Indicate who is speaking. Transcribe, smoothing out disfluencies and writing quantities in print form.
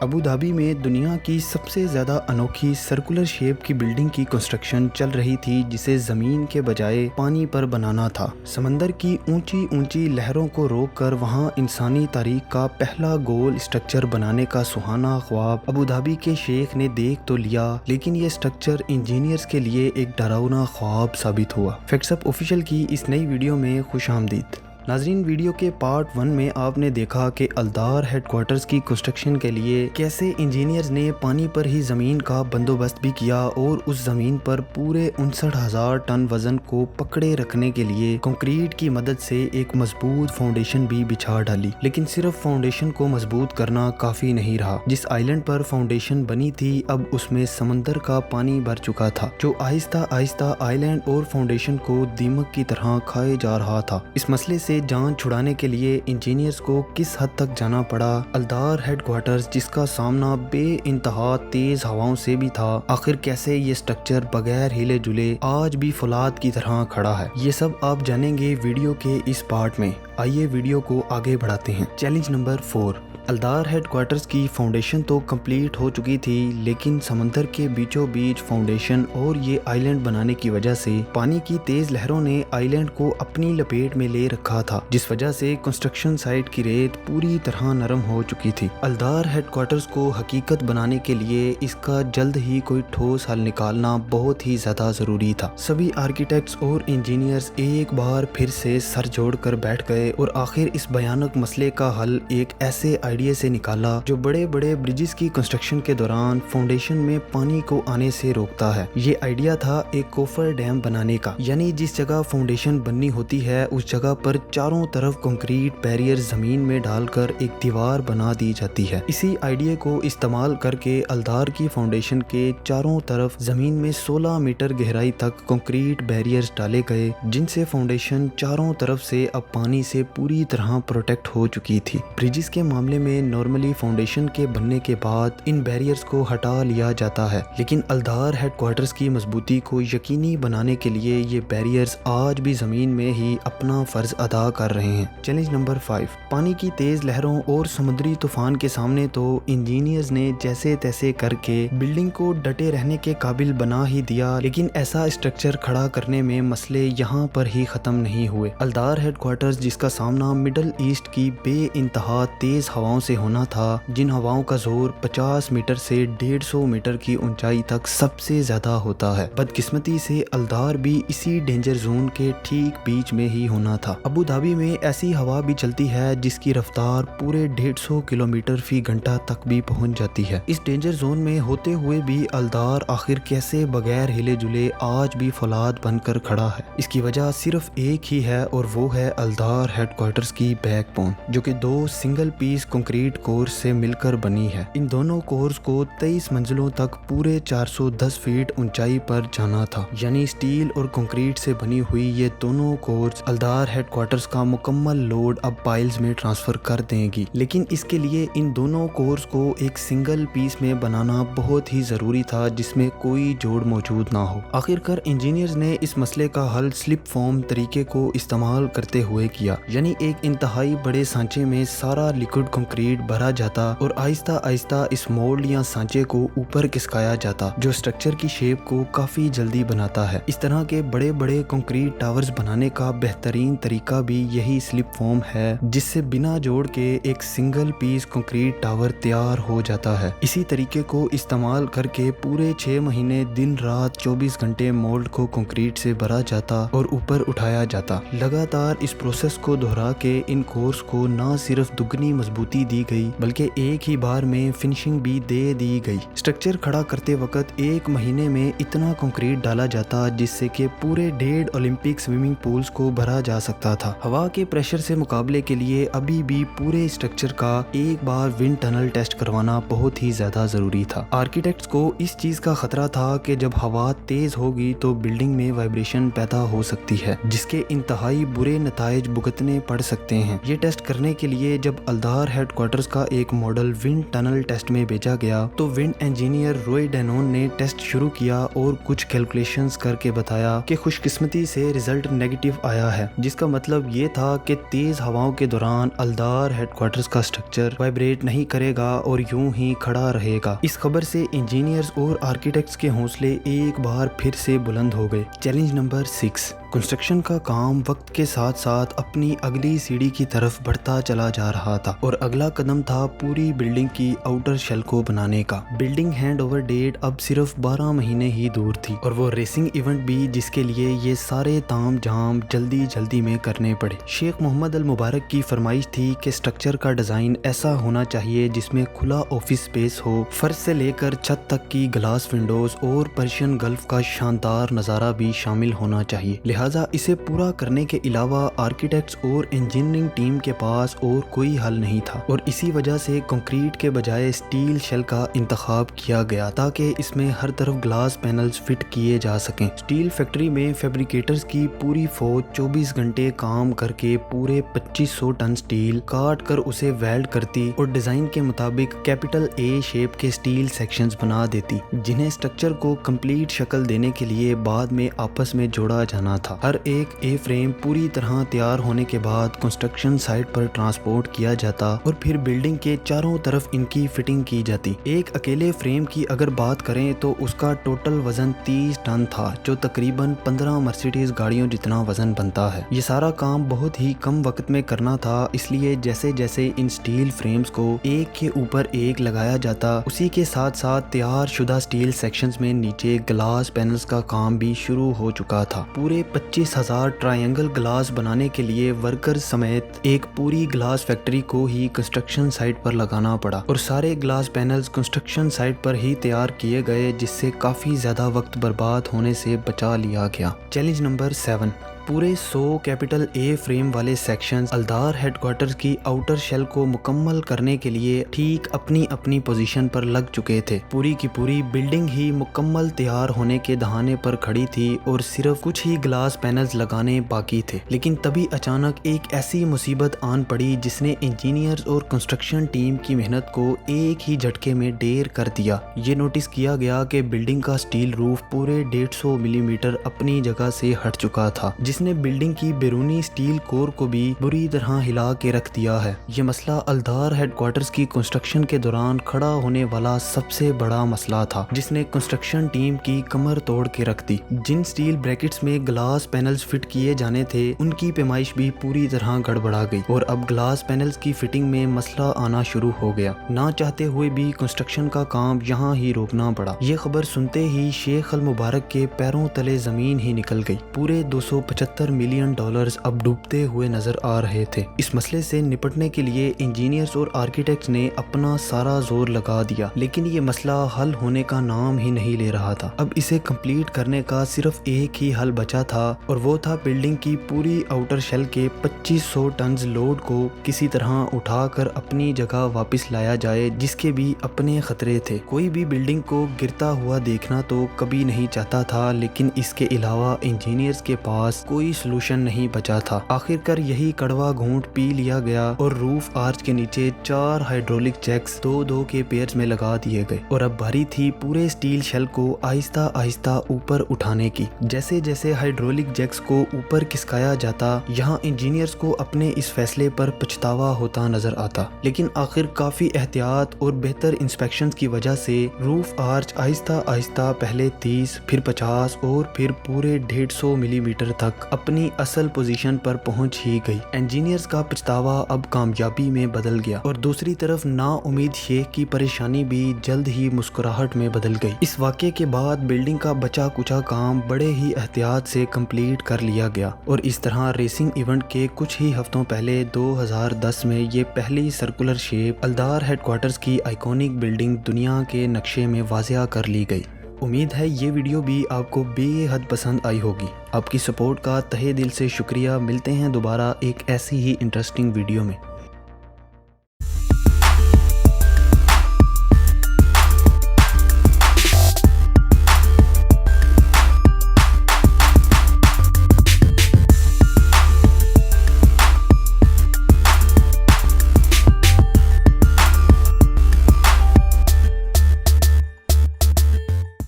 Speaker 1: Abu Dhabi میں دنیا کی سب سے زیادہ انوکھی سرکولر شیپ کی بلڈنگ کی کنسٹرکشن چل رہی تھی جسے زمین کے بجائے پانی پر بنانا تھا۔ سمندر کی اونچی اونچی لہروں کو روک کر وہاں انسانی تاریخ کا پہلا گول اسٹرکچر بنانے کا سہانا خواب ابو دھابی کے شیخ نے دیکھ تو لیا، لیکن یہ اسٹرکچر انجینئرز کے لیے ایک ڈراؤنا خواب ثابت ہوا۔ فیکٹس اپ آفیشیل کی اس نئی ویڈیو میں خوش آمدید۔ ناظرین، ویڈیو کے پارٹ 1 میں آپ نے دیکھا کہ الدار ہیڈ کوارٹرز کی کنسٹرکشن کے لیے کیسے انجینئرز نے پانی پر ہی زمین کا بندوبست بھی کیا اور اس زمین پر پورے 59,000 ٹن وزن کو پکڑے رکھنے کے لیے کنکریٹ کی مدد سے ایک مضبوط فاؤنڈیشن بھی بچھا ڈالی۔ لیکن صرف فاؤنڈیشن کو مضبوط کرنا کافی نہیں رہا۔ جس آئلینڈ پر فاؤنڈیشن بنی تھی اب اس میں سمندر کا پانی بھر چکا تھا، جو آہستہ آہستہ آئلینڈ اور فاؤنڈیشن کو دیمک کی طرح کھائے جا رہا تھا۔ اس مسئلے سے جان چھڑانے کے لیے انجینئرز کو کس حد تک جانا پڑا؟ الدار ہیڈ کوارٹرز، جس کا سامنا بے انتہا تیز ہواؤں سے بھی تھا، آخر کیسے یہ اسٹرکچر بغیر ہلے جلے آج بھی فولاد کی طرح کھڑا ہے؟ یہ سب آپ جانیں گے ویڈیو کے اس پارٹ میں۔ آئیے ویڈیو کو آگے بڑھاتے ہیں۔ Challenge number 4۔ الدار ہیڈ کوارٹرز کی فاؤنڈیشن تو کمپلیٹ ہو چکی تھی، لیکن سمندر کے بیچوں بیچ فاؤنڈیشن اور یہ آئلینڈ بنانے کی وجہ سے پانی کی تیز لہروں نے آئلینڈ کو اپنی لپیٹ میں لے رکھا تھا، جس وجہ سے کنسٹرکشن سائٹ کی ریت پوری طرح نرم ہو چکی تھی۔ الدار ہیڈ کوارٹرز کو حقیقت بنانے کے لیے اس کا جلد ہی کوئی ٹھوس حل نکالنا بہت ہی زیادہ ضروری تھا۔ سبھی آرکیٹیکٹس اور انجینئرز ایک بار پھر سے سر جوڑ کر بیٹھ گئے اور آخر اس بھیانک مسئلے کا حل ایک ایسے آئیڈیا سے نکالا جو بڑے بڑے برجز کی کنسٹرکشن کے دوران فاؤنڈیشن میں پانی کو آنے سے روکتا ہے۔ یہ آئیڈیا تھا ایک کوفر ڈیم بنانے کا، یعنی جس جگہ فاؤنڈیشن بننی ہوتی ہے اس جگہ پر چاروں طرف کنکریٹ بیریئر زمین میں ڈال کر ایک دیوار بنا دی جاتی ہے۔ اسی آئیڈیا کو استعمال کر کے الدار کی فاؤنڈیشن کے چاروں طرف زمین میں 16 میٹر گہرائی تک کنکریٹ بیریئرز ڈالے گئے، جن سے فاؤنڈیشن چاروں طرف سے اب پانی سے پوری طرح پروٹیکٹ ہو چکی تھی۔ برجز کے معاملے میں نارملی فاؤنڈیشن کے بننے کے بعد ان بیریئرز کو ہٹا لیا جاتا ہے، لیکن الدار ہیڈ کوارٹرز کی مضبوطی کو یقینی بنانے کے لیے یہ بیریئرز آج بھی زمین میں ہی اپنا فرض ادا کر رہے ہیں۔ Challenge number 5۔ پانی کی تیز لہروں اور سمندری طوفان کے سامنے تو انجینئرز نے جیسے تیسے کر کے بلڈنگ کو ڈٹے رہنے کے قابل بنا ہی دیا، لیکن ایسا اسٹرکچر کھڑا کرنے میں مسئلے یہاں پر ہی ختم نہیں ہوئے۔ الدار ہیڈ کوارٹرز، جس کا سامنا مڈل ایسٹ کی بے انتہا تیز ہواؤں سے ہونا تھا، جن ہواؤں کا زور 50 میٹر سے 150 میٹر کی اونچائی تک سب سے زیادہ ہوتا ہے، بدقسمتی سے الدار بھی اسی ڈینجر زون کے ٹھیک بیچ میں ہی ہونا تھا۔ ابو دھابی میں ایسی ہوا بھی چلتی ہے جس کی رفتار پورے 150 کلومیٹر فی گھنٹہ تک بھی پہنچ جاتی ہے۔ اس ڈینجر زون میں ہوتے ہوئے بھی الدار آخر کیسے بغیر ہلے جلے آج بھی فولاد بن کر کھڑا ہے؟ اس کی وجہ صرف ایک ہی ہے اور وہ ہے الدار ہیڈ کوارٹرز کی بیک بون، جو کہ 2 سنگل پیس کنکریٹ کورس سے مل کر بنی ہے۔ ان دونوں کورس کو 23 منزلوں تک پورے 410 فیٹ اونچائی پر جانا تھا، یعنی اسٹیل اور کنکریٹ سے بنی ہوئی یہ دونوں کورس الدار ہیڈ کوارٹرز کا مکمل لوڈ اب پائلز میں ٹرانسفر کر دیں گی، لیکن اس کے لیے ان دونوں کورس کو ایک سنگل پیس میں بنانا بہت ہی ضروری تھا جس میں کوئی جوڑ موجود نہ ہو۔ آخر کار انجینئرز نے اس مسئلے کا حل سلپ فارم طریقے کو استعمال کرتے ہوئے کیا، یعنی ایک انتہائی بڑے سانچے میں سارا لیکوڈ کنکریٹ بھرا جاتا اور آہستہ آہستہ اس مولڈ یا سانچے کو اوپر کھسکایا جاتا، جو اسٹرکچر کی شیپ کو کافی جلدی بناتا ہے۔ اس طرح کے بڑے بڑے کنکریٹ ٹاورز بنانے کا بہترین طریقہ بھی یہی سلپ فارم ہے، جس سے بنا جوڑ کے ایک سنگل پیس کنکریٹ ٹاور تیار ہو جاتا ہے۔ اسی طریقے کو استعمال کر کے پورے 6 مہینے دن رات 24 گھنٹے مولڈ کو کنکریٹ سے بھرا جاتا اور اوپر اٹھایا جاتا۔ لگاتار اس پروسیس کو دہرا کے ان کورس کو نہ صرف دگنی مضبوطی دی گئی بلکہ ایک ہی بار میں فنشنگ بھی دے دی گئی۔ اسٹرکچر کھڑا کرتے وقت 1 مہینے میں اتنا کنکریٹ ڈالا جاتا جس سے کہ پورے 1.5 اولمپک سوئمنگ پولز کو بھرا جا سکتا تھا۔ ہوا کے پریشر سے مقابلے کے لیے ابھی بھی پورے اسٹرکچر کا ایک بار ونڈ ٹنل ٹیسٹ کروانا بہت ہی زیادہ ضروری تھا۔ آرکیٹیکٹس کو اس چیز کا خطرہ تھا کہ جب ہوا تیز ہوگی تو بلڈنگ میں وائبریشن پیدا ہو سکتی ہے، جس کے انتہائی برے نتائج بھگتنے پڑ سکتے ہیں۔ یہ ٹیسٹ کرنے کے لیے جب الدار ہیڈ हेडक्वार्टर्स का एक मॉडल विंड टनल टेस्ट में भेजा गया तो विंड इंजीनियर रॉय डेनोन ने टेस्ट शुरू किया और कुछ कैलकुलेशंस करके बताया कि खुशकिस्मती से रिजल्ट नेगेटिव आया है, जिसका मतलब ये था कि तेज हवाओं के दौरान अल्दार हेडक्वार्टर्स का स्ट्रक्चर वाइब्रेट नहीं करेगा और यूं ही खड़ा रहेगा। इस खबर से इंजीनियर्स और आर्किटेक्ट्स के हौसले एक बार फिर से बुलंद हो गए। चैलेंज नंबर 6, कंस्ट्रक्शन का काम वक्त के साथ साथ अपनी अगली सीढ़ी की तरफ बढ़ता चला जा रहा था और अगला कदम था पूरी बिल्डिंग की आउटर शेल को बनाने का। बिल्डिंग हैंड ओवर डेट अब सिर्फ 12 महीने ही दूर थी और वो रेसिंग इवेंट भी जिसके लिए ये सारे ताम झाम जल्दी में करने पड़े। शेख मोहम्मद अल मुबारक की फरमाइश थी कि स्ट्रक्चर का डिजाइन ऐसा होना चाहिए जिसमें खुला ऑफिस स्पेस हो, फर्श से लेकर छत तक की ग्लास विंडोज और पर्शियन गल्फ का शानदार नज़ारा भी शामिल होना चाहिए। लिहाजा इसे पूरा करने के अलावा आर्किटेक्ट्स और इंजीनियरिंग टीम के पास और कोई हल नहीं था और इसी वजह से कंक्रीट के बजाय स्टील शेल का इंतखाब किया गया ताकि इसमें हर तरफ ग्लास पैनल्स फिट किए जा सकें। स्टील फैक्ट्री में फैब्रिकेटर्स की पूरी फौज 24 घंटे काम करके पूरे 2500 टन स्टील काट कर उसे वेल्ड करती और डिजाइन के मुताबिक कैपिटल ए शेप के स्टील सेक्शंस बना देती, जिन्हें स्ट्रक्चर को कंप्लीट शक्ल देने के लिए बाद में आपस में जोड़ा जाना था। हर एक ए फ्रेम पूरी तरह तैयार होने के बाद कंस्ट्रक्शन साइट पर ट्रांसपोर्ट किया जाता और फिर बिल्डिंग के चारों तरफ इनकी फिटिंग की जाती। एक अकेले फ्रेम की अगर बात करें तो उसका टोटल वजन 30 टन था, जो तकरीबन 15 मर्सिडीज गाड़ियों जितना वजन बनता है। ये सारा काम बहुत ही कम वक्त में करना था, इसलिए जैसे जैसे इन स्टील फ्रेम्स को एक के ऊपर एक लगाया जाता, उसी के साथ साथ तैयार शुदा स्टील सेक्शंस में नीचे ग्लास पैनल्स का काम भी शुरू हो चुका था। पूरे 25,000 ट्रायंगल ग्लास बनाने के लिए वर्कर्स समेत एक पूरी ग्लास फैक्ट्री को ही कंस्ट्रक्शन साइट पर लगाना पड़ा और सारे ग्लास पैनल्स कंस्ट्रक्शन साइट पर ही तैयार किए गए, जिससे काफी ज्यादा वक्त बर्बाद होने से बचा लिया गया। चैलेंज नंबर 7, पूरे 100 कैपिटल ए फ्रेम वाले सेक्शंस अल्दार हेडक्वार्टर्स की आउटर शेल को मुकम्मल करने के लिए ठीक अपनी अपनी पोजीशन पर लग चुके थे। पूरी की पूरी बिल्डिंग ही मुकम्मल तैयार होने के दहाने पर खड़ी थी और सिर्फ कुछ ही ग्लास पैनल्स लगाने बाकी थे। लेकिन तभी अचानक एक ऐसी मुसीबत आन पड़ी जिसने इंजीनियर्स और कंस्ट्रक्शन टीम की मेहनत को एक ही झटके में ढेर कर दिया। ये नोटिस किया गया कि बिल्डिंग का स्टील रूफ पूरे 150 मिलीमीटर अपनी जगह से हट चुका था, जिसने बिल्डिंग की बैरूनी स्टील कोर को भी बुरी तरह हिला के रख दिया है। ये मसला अल्दार हेडक्वार्टर्स की कंस्ट्रक्शन के दौरान खड़ा होने वाला सबसे बड़ा मसला था, जिसने कंस्ट्रक्शन टीम की कमर तोड़ के रख दी। जिन स्टील ब्रैकेट्स में ग्लास पैनल्स फिट किए जाने थे, उनकी पैमाइश भी पूरी तरह गड़बड़ा गई और अब ग्लास पैनल्स की फिटिंग में मसला आना शुरू हो गया। ना चाहते हुए भी कंस्ट्रक्शन का काम यहाँ ही रोकना पड़ा। ये खबर सुनते ही शेख अल मुबारक के पैरों तले जमीन ही निकल गई। पूरे 275 मिलियन डॉलर्स अब डूबते हुए नजर आ रहे थे। इस मसले से निपटने के लिए इंजीनियर्स और आर्किटेक्ट्स ने अपना सारा जोर लगा दिया, लेकिन ये मसला हल होने का नाम ही नहीं ले रहा था। अब इसे कंप्लीट करने का सिर्फ एक ही हल बचा था और वो था बिल्डिंग की पूरी आउटर शेल के 2500 टन लोड को किसी तरह उठाकर अपनी जगह वापस लाया जाए, जिसके भी अपने खतरे थे। कोई भी बिल्डिंग को गिरता हुआ देखना तो कभी नहीं चाहता था, लेकिन इसके अलावा इंजीनियर्स के पास कोई सोल्यूशन नहीं बचा था। आखिरकार यही कड़वा घूंट पी लिया गया और रूफ आर्च के नीचे 4 हाइड्रोलिक जैक्स 2-2 के पेयर्स में लगा दिए गए और अब बारी थी पूरे स्टील शेल को आहिस्ता आहिस्ता ऊपर उठाने की। जैसे जैसे हाइड्रोलिक जैक्स को ऊपर खिसकाया जाता, यहाँ इंजीनियर्स को अपने इस फैसले पर पछतावा होता नजर आता, लेकिन आखिर काफी एहतियात और बेहतर इंस्पेक्शन की वजह से रूफ आर्च आहिस्ता आहिस्ता पहले 30, फिर 50 और फिर पूरे 150 मिलीमीटर तक अपनी असल पोजीशन पर पहुंच ही गई। इंजीनियर्स का पछतावा अब कामयाबी में बदल गया और दूसरी तरफ ना उम्मीद शेख की परेशानी भी जल्द ही मुस्कुराहट में बदल गई। इस वाक़े के बाद बिल्डिंग का बचा कुचा काम बड़े ही एहतियात से कंप्लीट कर लिया गया और इस तरह रेसिंग इवेंट के कुछ ही हफ्तों पहले 2010 में ये पहली सर्कुलर शेप अल्दार हेडक्वार्टर्स की आइकॉनिक बिल्डिंग दुनिया के नक्शे में वाज़िया कर ली गई। उम्मीद है ये वीडियो भी आपको बेहद पसंद आई होगी। आपकी सपोर्ट का तहे दिल से शुक्रिया। मिलते हैं दोबारा एक ऐसी ही इंटरेस्टिंग वीडियो में।